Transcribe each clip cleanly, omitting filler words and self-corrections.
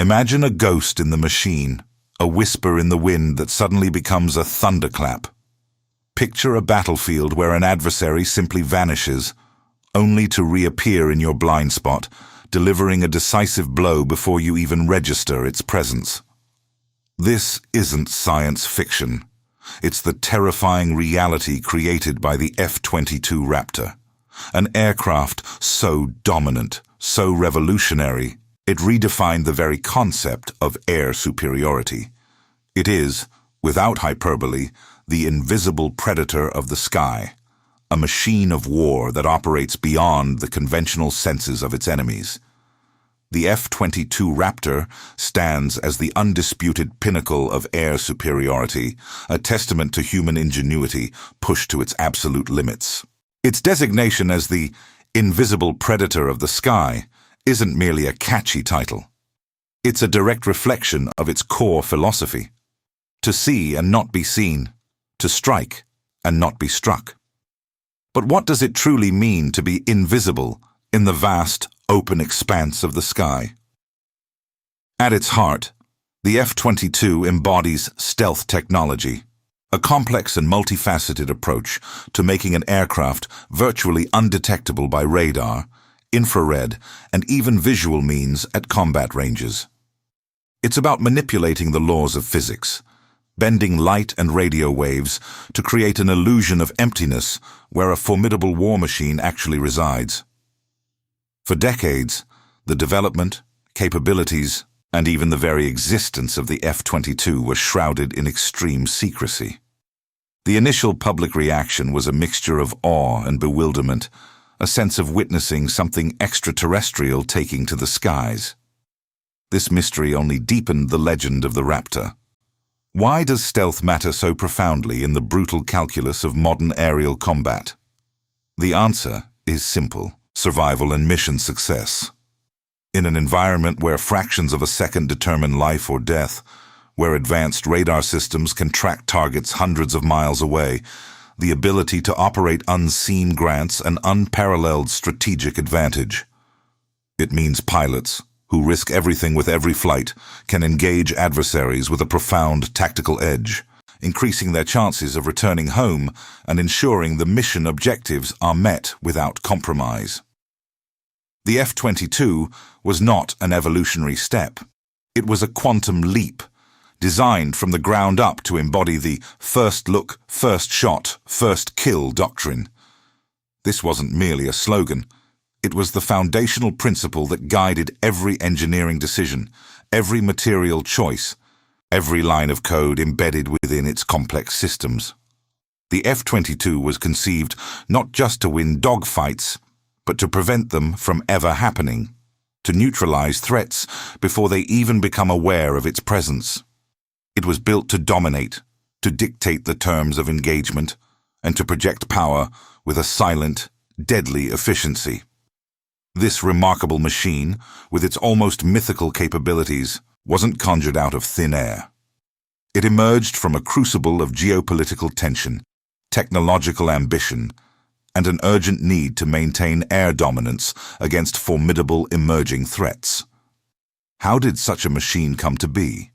Imagine a ghost in the machine, a whisper in the wind that suddenly becomes a thunderclap. Picture a battlefield where an adversary simply vanishes, only to reappear in your blind spot, delivering a decisive blow before you even register its presence. This isn't science fiction. It's the terrifying reality created by the F-22 Raptor, an aircraft so dominant, so revolutionary, it redefined the very concept of air superiority. It is, without hyperbole, the invisible predator of the sky, a machine of war that operates beyond the conventional senses of its enemies. The F-22 Raptor stands as the undisputed pinnacle of air superiority, a testament to human ingenuity pushed to its absolute limits. Its designation as the invisible predator of the sky isn't merely a catchy title. It's a direct reflection of its core philosophy: to see and not be seen, to strike and not be struck. But what does it truly mean to be invisible in the vast, open expanse of the sky? At its heart, the F-22 embodies stealth technology, a complex and multifaceted approach to making an aircraft virtually undetectable by radar, infrared, and even visual means at combat ranges. It's about manipulating the laws of physics, bending light and radio waves to create an illusion of emptiness where a formidable war machine actually resides. For decades, the development, capabilities, and even the very existence of the F-22 were shrouded in extreme secrecy. The initial public reaction was a mixture of awe and bewilderment, a sense of witnessing something extraterrestrial taking to the skies. This mystery only deepened the legend of the Raptor. Why does stealth matter so profoundly in the brutal calculus of modern aerial combat? The answer is simple: survival and mission success. In an environment where fractions of a second determine life or death, where advanced radar systems can track targets hundreds of miles away, the ability to operate unseen grants an unparalleled strategic advantage. It means pilots, who risk everything with every flight, can engage adversaries with a profound tactical edge, increasing their chances of returning home and ensuring the mission objectives are met without compromise. The F-22 was not an evolutionary step. It was a quantum leap, designed from the ground up to embody the first look, first shot, first kill doctrine. This wasn't merely a slogan. It was the foundational principle that guided every engineering decision, every material choice, every line of code embedded within its complex systems. The F-22 was conceived not just to win dogfights, but to prevent them from ever happening, to neutralize threats before they even become aware of its presence. It was built to dominate, to dictate the terms of engagement, and to project power with a silent, deadly efficiency. This remarkable machine, with its almost mythical capabilities, wasn't conjured out of thin air. It emerged from a crucible of geopolitical tension, technological ambition, and an urgent need to maintain air dominance against formidable emerging threats. How did such a machine come to be?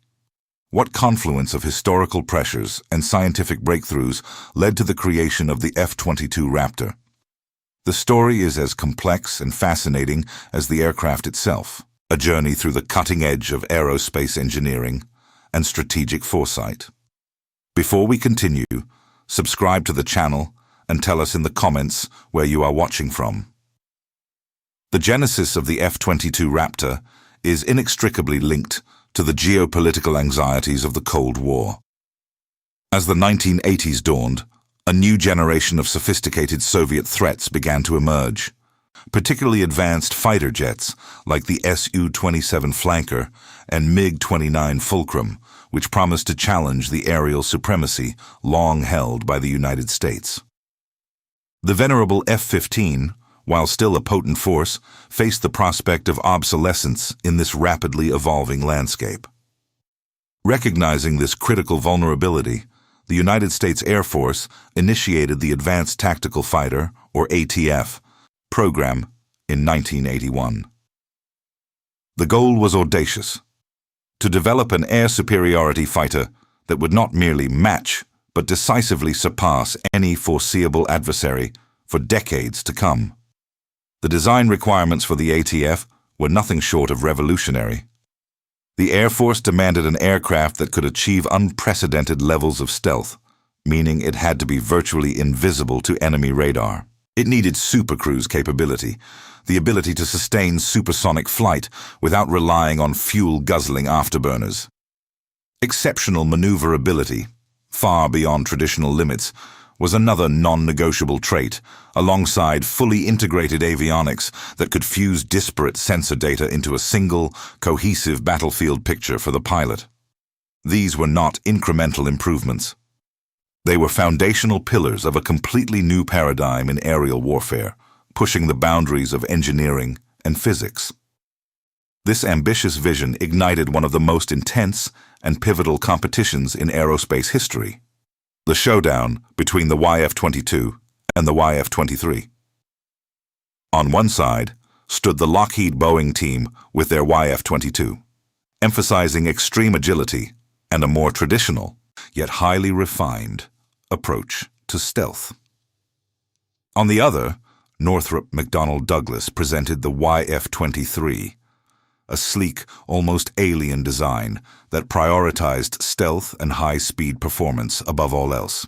What confluence of historical pressures and scientific breakthroughs led to the creation of the F-22 Raptor? The story is as complex and fascinating as the aircraft itself, a journey through the cutting edge of aerospace engineering and strategic foresight. Before we continue, subscribe to the channel and tell us in the comments where you are watching from. The genesis of the F-22 Raptor is inextricably linked to the geopolitical anxieties of the Cold War. As the 1980s dawned, a new generation of sophisticated Soviet threats began to emerge. Particularly advanced fighter jets like the Su-27 Flanker and MiG-29 Fulcrum, which promised to challenge the aerial supremacy long held by the United States. The venerable F-15, while still a potent force, faced the prospect of obsolescence in this rapidly evolving landscape. Recognizing this critical vulnerability, the United States Air Force initiated the Advanced Tactical Fighter, or ATF, program in 1981. The goal was audacious: to develop an air superiority fighter that would not merely match, but decisively surpass any foreseeable adversary for decades to come. The design requirements for the ATF were nothing short of revolutionary. The Air Force demanded an aircraft that could achieve unprecedented levels of stealth, meaning it had to be virtually invisible to enemy radar. It needed supercruise capability, the ability to sustain supersonic flight without relying on fuel-guzzling afterburners. Exceptional maneuverability, far beyond traditional limits, was another non-negotiable trait, alongside fully integrated avionics that could fuse disparate sensor data into a single, cohesive battlefield picture for the pilot. These were not incremental improvements. They were foundational pillars of a completely new paradigm in aerial warfare, pushing the boundaries of engineering and physics. This ambitious vision ignited one of the most intense and pivotal competitions in aerospace history: the showdown between the YF-22 and the YF-23. On one side stood the Lockheed Boeing team with their YF-22, emphasizing extreme agility and a more traditional, yet highly refined, approach to stealth. On the other, Northrop McDonnell Douglas presented the YF-23, a sleek, almost alien design that prioritized stealth and high-speed performance above all else.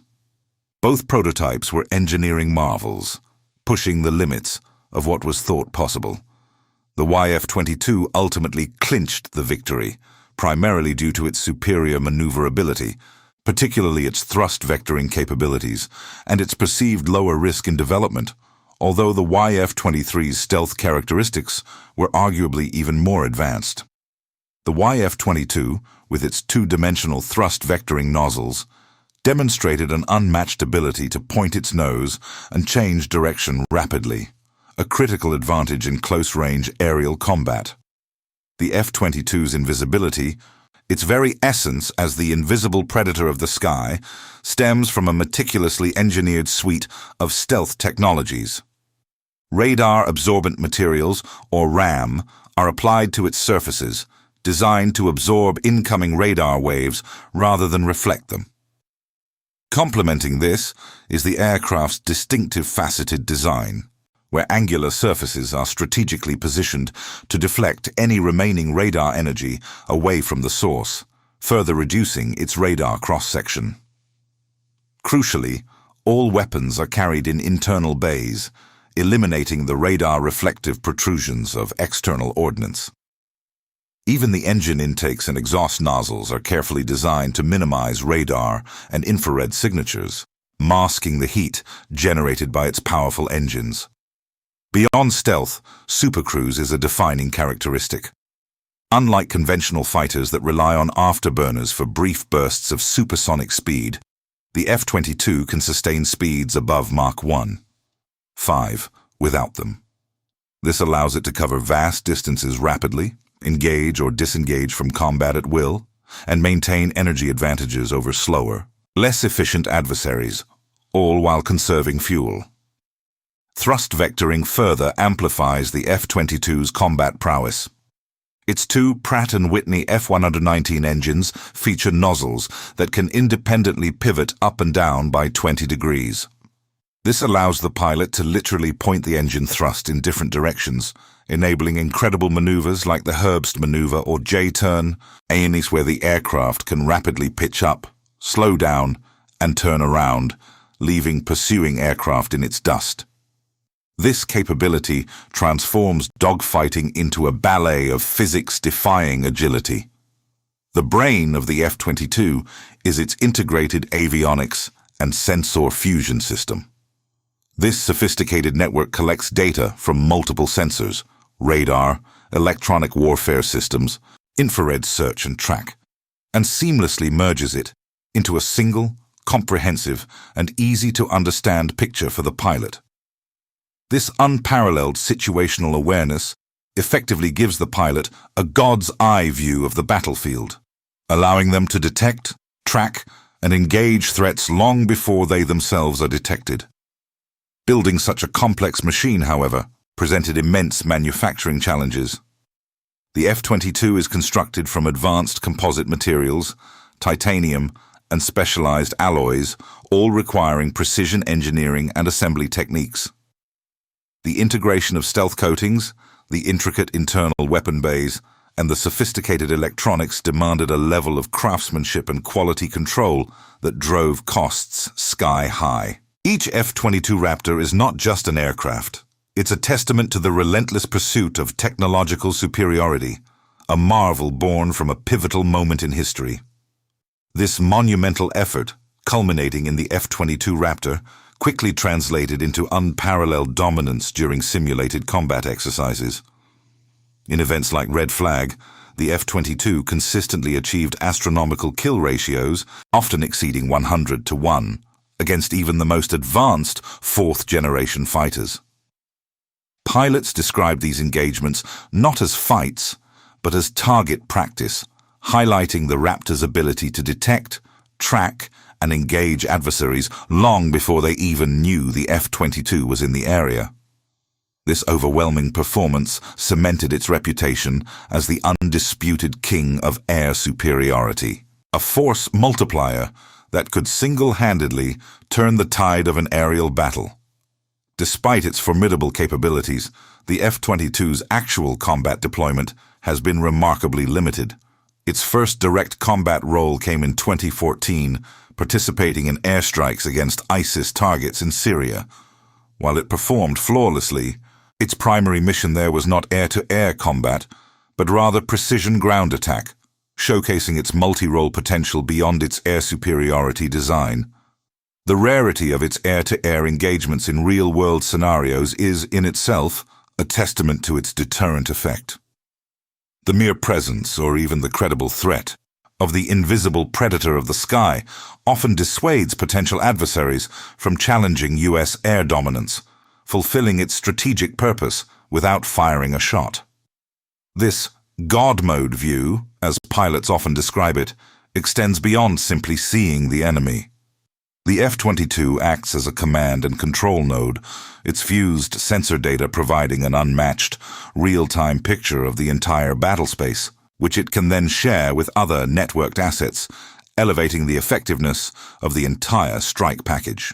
Both prototypes were engineering marvels, pushing the limits of what was thought possible. The YF-22 ultimately clinched the victory, primarily due to its superior maneuverability, particularly its thrust vectoring capabilities, and its perceived lower risk in development, although the YF-23's stealth characteristics were arguably even more advanced. The YF-22, with its two-dimensional thrust vectoring nozzles, demonstrated an unmatched ability to point its nose and change direction rapidly, a critical advantage in close-range aerial combat. The F-22's invisibility, its very essence as the invisible predator of the sky, stems from a meticulously engineered suite of stealth technologies. Radar-absorbent materials, or RAM, are applied to its surfaces, designed to absorb incoming radar waves rather than reflect them. Complementing this is the aircraft's distinctive faceted design, where angular surfaces are strategically positioned to deflect any remaining radar energy away from the source, further reducing its radar cross-section. Crucially, all weapons are carried in internal bays, eliminating the radar-reflective protrusions of external ordnance. Even the engine intakes and exhaust nozzles are carefully designed to minimize radar and infrared signatures, masking the heat generated by its powerful engines. Beyond stealth, supercruise is a defining characteristic. Unlike conventional fighters that rely on afterburners for brief bursts of supersonic speed, the F-22 can sustain speeds above Mach 1.5 without them. This allows it to cover vast distances rapidly, engage or disengage from combat at will, and maintain energy advantages over slower, less efficient adversaries, all while conserving fuel. Thrust vectoring further amplifies the F-22's combat prowess. Its two Pratt & Whitney F119 engines feature nozzles that can independently pivot up and down by 20 degrees. This allows the pilot to literally point the engine thrust in different directions, enabling incredible maneuvers like the Herbst maneuver or J-turn, aims where the aircraft can rapidly pitch up, slow down, and turn around, leaving pursuing aircraft in its dust. This capability transforms dogfighting into a ballet of physics-defying agility. The brain of the F-22 is its integrated avionics and sensor fusion system. This sophisticated network collects data from multiple sensors, radar, electronic warfare systems, infrared search and track, and seamlessly merges it into a single, comprehensive, and easy-to-understand picture for the pilot. This unparalleled situational awareness effectively gives the pilot a god's eye view of the battlefield, allowing them to detect, track, and engage threats long before they themselves are detected. Building such a complex machine, however, presented immense manufacturing challenges. The F-22 is constructed from advanced composite materials, titanium, and specialized alloys, all requiring precision engineering and assembly techniques. The integration of stealth coatings, the intricate internal weapon bays, and the sophisticated electronics demanded a level of craftsmanship and quality control that drove costs sky high. Each F-22 Raptor is not just an aircraft. It's a testament to the relentless pursuit of technological superiority, a marvel born from a pivotal moment in history. This monumental effort, culminating in the F-22 Raptor, quickly translated into unparalleled dominance during simulated combat exercises. In events like Red Flag, the F-22 consistently achieved astronomical kill ratios, often exceeding 100-1, against even the most advanced fourth-generation fighters. Pilots described these engagements not as fights, but as target practice, highlighting the Raptor's ability to detect, track, and engage adversaries long before they even knew the F-22 was in the area. This overwhelming performance cemented its reputation as the undisputed king of air superiority, a force multiplier that could single-handedly turn the tide of an aerial battle. Despite its formidable capabilities, the F-22's actual combat deployment has been remarkably limited. Its first direct combat role came in 2014, participating in airstrikes against ISIS targets in Syria. While it performed flawlessly, its primary mission there was not air-to-air combat, but rather precision ground attack, showcasing its multi-role potential beyond its air superiority design. The rarity of its air-to-air engagements in real-world scenarios is, in itself, a testament to its deterrent effect. The mere presence, or even the credible threat, of the invisible predator of the sky often dissuades potential adversaries from challenging U.S. air dominance, fulfilling its strategic purpose without firing a shot. This God mode view, as pilots often describe it, extends beyond simply seeing the enemy. The F-22 acts as a command and control node, its fused sensor data providing an unmatched, real-time picture of the entire battlespace, which it can then share with other networked assets, elevating the effectiveness of the entire strike package.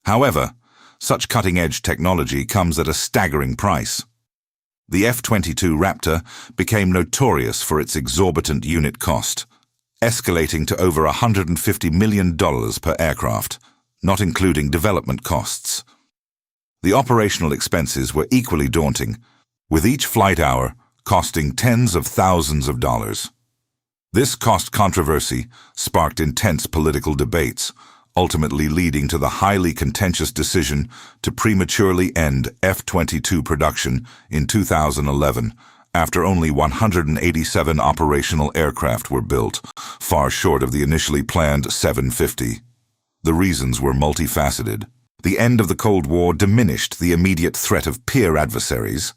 However, such cutting-edge technology comes at a staggering price. The F-22 Raptor became notorious for its exorbitant unit cost, escalating to over $150 million per aircraft, not including development costs. The operational expenses were equally daunting, with each flight hour costing tens of thousands of dollars. This cost controversy sparked intense political debates, ultimately leading to the highly contentious decision to prematurely end F-22 production in 2011, after only 187 operational aircraft were built, far short of the initially planned 750. The reasons were multifaceted. The end of the Cold War diminished the immediate threat of peer adversaries.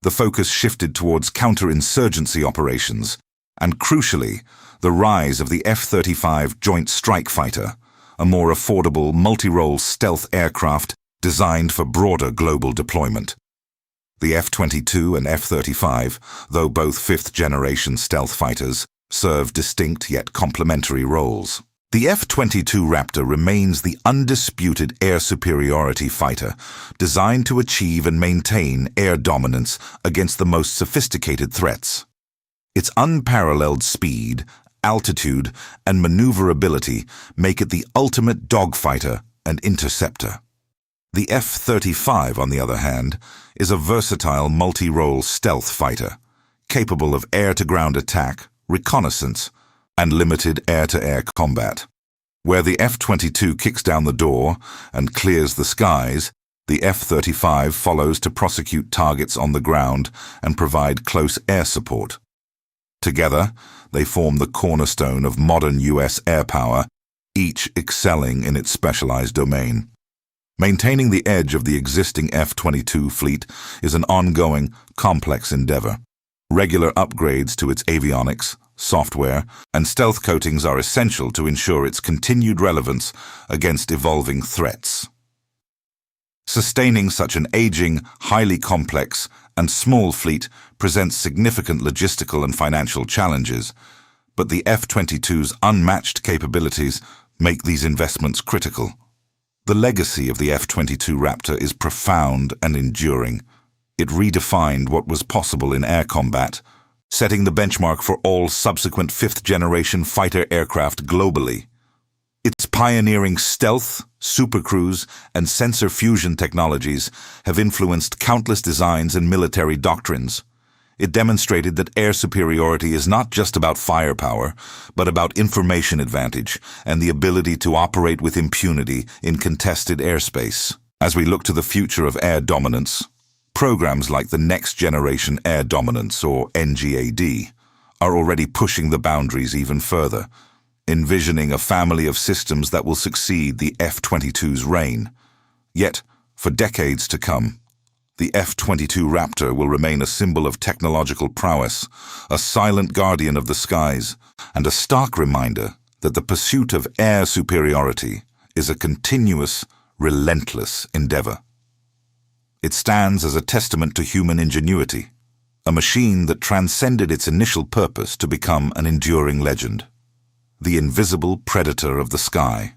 The focus shifted towards counterinsurgency operations, and crucially, the rise of the F-35 Joint Strike Fighter, a more affordable multi-role stealth aircraft designed for broader global deployment. The F-22 and F-35, though both fifth-generation stealth fighters, serve distinct yet complementary roles. The F-22 Raptor remains the undisputed air superiority fighter, designed to achieve and maintain air dominance against the most sophisticated threats. Its unparalleled speed, altitude, and maneuverability make it the ultimate dogfighter and interceptor. The F-35, on the other hand, is a versatile multi-role stealth fighter, capable of air-to-ground attack, reconnaissance, and limited air-to-air combat. Where the F-22 kicks down the door and clears the skies, the F-35 follows to prosecute targets on the ground and provide close air support. Together, they form the cornerstone of modern U.S. air power, each excelling in its specialized domain. Maintaining the edge of the existing F-22 fleet is an ongoing, complex endeavor. Regular upgrades to its avionics, software, and stealth coatings are essential to ensure its continued relevance against evolving threats. Sustaining such an aging, highly complex, and small fleet presents significant logistical and financial challenges, but the F-22's unmatched capabilities make these investments critical. The legacy of the F-22 Raptor is profound and enduring. It redefined what was possible in air combat, setting the benchmark for all subsequent fifth-generation fighter aircraft globally. Its pioneering stealth, supercruise, and sensor fusion technologies have influenced countless designs and military doctrines. It demonstrated that air superiority is not just about firepower, but about information advantage and the ability to operate with impunity in contested airspace. As we look to the future of air dominance, programs like the Next Generation Air Dominance, or NGAD, are already pushing the boundaries even further, envisioning a family of systems that will succeed the F-22's reign. Yet, for decades to come, the F-22 Raptor will remain a symbol of technological prowess, a silent guardian of the skies, and a stark reminder that the pursuit of air superiority is a continuous, relentless endeavor. It stands as a testament to human ingenuity, a machine that transcended its initial purpose to become an enduring legend. The invisible predator of the sky.